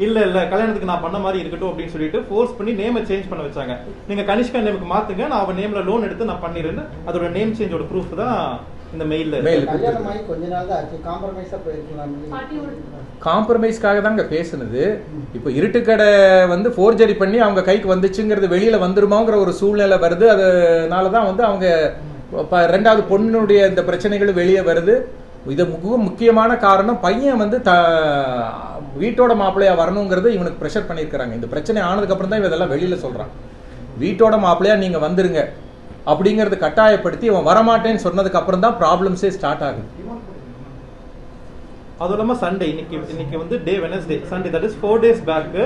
இல்ல கல்யாணத்துக்கு நான் பண்ண மாதிரி இருக்கட்டும் அப்படின்னு சொல்லிட்டு ஃபோர்ஸ் பண்ணி நேமை சேஞ்ச் பண்ண வச்சாங்க. நீங்க கனிஷ்கா நேமுக்கு மாத்துங்க, நான் அவன் நேம்ல லோன் எடுத்து நான் பண்ணிடுறேன்னு அதோட நேம் சேஞ்சோட ப்ரூஃப் தான் இந்த மெயில்ல. கல்யாணமாயி கொஞ்ச நாள் தான் ஆச்சு, காம்ப்ரமைஸா போயிருக்கலாம். காம்ப்ரமைஸ்க்காக தாங்க பேசுனது. இப்போ இருட்டுக்கடை வந்து ஃபோர்ஜரி பண்ணி அவங்க கைக்கு வந்துச்சுங்கிறது வெளியில வந்துருமாங்கிற ஒரு சூழ்நிலை வருது. அதனாலதான் வந்து அவங்க ரெண்டாவது பொண்ணுடைய இந்த பிரச்சனைகள் வெளியே வருது. இது முக்கியமான காரணம் பையன் வந்து வீட்டோட மாப்பிள்ளையா வரணுங்கிறது இவனுக்கு ப்ரெஷர் பண்ணியிருக்கிறாங்க. இந்த பிரச்சனை ஆனதுக்கு அப்புறம் தான் இதெல்லாம் வெளியில சொல்றான். வீட்டோட மாப்பிள்ளையா நீங்க வந்துருங்க அப்படிங்கறது கட்டாயப்படுத்தி அவன் வரமாட்டேன்னு சொன்னதுக்கு அப்புறம் தான் ப்ராப்ளம்ஸே ஸ்டார்ட் ஆகுது. அது இல்லாம சண்டே இன்னைக்கு வந்து day Wednesday, Sunday that is 4 days back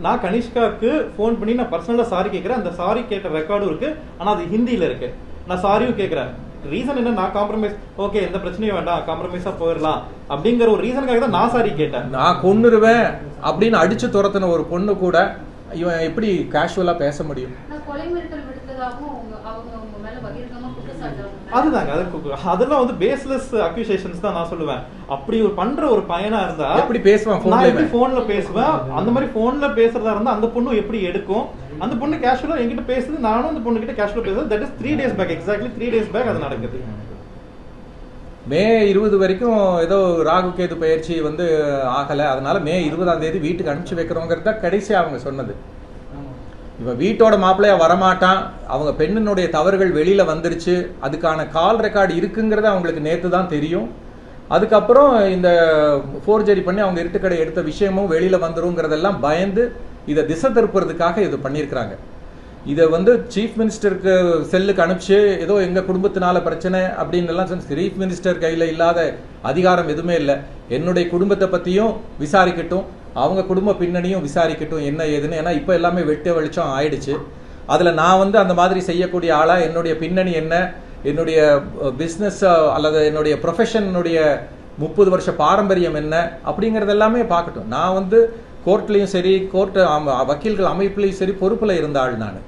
நான் கனிஷ்காக்கு ஃபோன் பண்ணி நான் பர்சனலா சாரி கேட்கிறேன். அந்த சாரி கேட்ட ரெக்கார்டும் இருக்கு, ஆனா அது ஹிந்தியில இருக்கு. நான் சாரியும் கேட்கிறேன். ரீசன் என்ன, நான் காம்ப்ரமைஸ் ஓகே எந்த பிரச்சனையும் வேண்டாம் காம்ப்ரமைஸா போயிடலாம் அப்படிங்கிற ஒரு ரீசனுக்காக தான் நான் சாரி கேட்டேன். நான் கொன்னுருவேன் அப்படின்னு அடிச்சு துரத்தின ஒரு பொண்ணு கூட இவன் எப்படி கேஷுவலா பேச முடியும்? அதுதாங்க அதெல்லாம் வந்து பேஸ்லெஸ் அக்யூசேஷன்ஸ் தான் நான் சொல்லுவேன். அப்படி ஒரு பண்ற ஒரு பையனா இருந்தா எப்படி பேசுவான்? நான் எப்படி போன்ல பேசுவேன்? அந்த மாதிரி போன்ல பேசுறதா இருந்தா அந்த பொண்ணு எப்படி எடுக்கும்? அந்த பொண்ணு கேஷுவலா என்கிட்ட பேசுது, நானும் அந்த பொண்ணு கிட்ட கேஷுவலா பேசுறது. That is 3 days back, exactly 3 days back அது நடக்குது. மே 20 வரைக்கும் ஏதோ ராகு கேது பயிற்சி வந்து ஆகல, அதனால மே 20ஆம் தேதி வீட்டுக்கு அனுப்பிச்சு வைக்கிறோங்கிறத கடைசியா அவங்க சொன்னது. இவன் வீட்டோட மாப்பிள்ளையா வரமாட்டான், அவங்க பெண்ணினுடைய தவறுகள் வெளியில வந்துருச்சு, அதுக்கான கால் ரெக்கார்டு இருக்குங்கிறது அவங்களுக்கு நேத்து தான் தெரியும். அதுக்கப்புறம் இந்த ஃபோர்ஜரி பண்ணி அவங்க இருட்டுக்கடை எடுத்த விஷயமும் வெளியில வந்துருங்கிறதெல்லாம் பயந்து இதை திசை திருப்புறதுக்காக இது பண்ணியிருக்கிறாங்க. இதை வந்து சீஃப் மினிஸ்டருக்கு செல்லுக்கு அனுப்பிச்சு ஏதோ எங்க குடும்பத்தினால பிரச்சனை அப்படின்னு எல்லாம் சீஃப் மினிஸ்டர் கையில இல்லாத அதிகாரம் எதுவுமே இல்லை. என்னுடைய குடும்பத்தை பத்தியும் விசாரிக்கட்டும், அவங்க குடும்ப பின்னணியும் விசாரிக்கட்டும் என்ன ஏதுன்னு. ஏன்னா இப்போ எல்லாமே வெட்ட வெளிச்சம் ஆயிடுச்சு. அதில் நான் வந்து அந்த மாதிரி செய்யக்கூடிய ஆளா, என்னுடைய பின்னணி என்ன, என்னுடைய பிஸ்னஸ் அல்லது என்னுடைய ப்ரொஃபஷனுடைய 30 வருஷ பாரம்பரியம் என்ன அப்படிங்கிறது எல்லாமே பார்க்கட்டும். நான் வந்து கோர்ட்லையும் சரி, கோர்ட் வக்கீல்கள் அமைப்புலையும் சரி பொறுப்பில் இருந்த ஆள் நான்.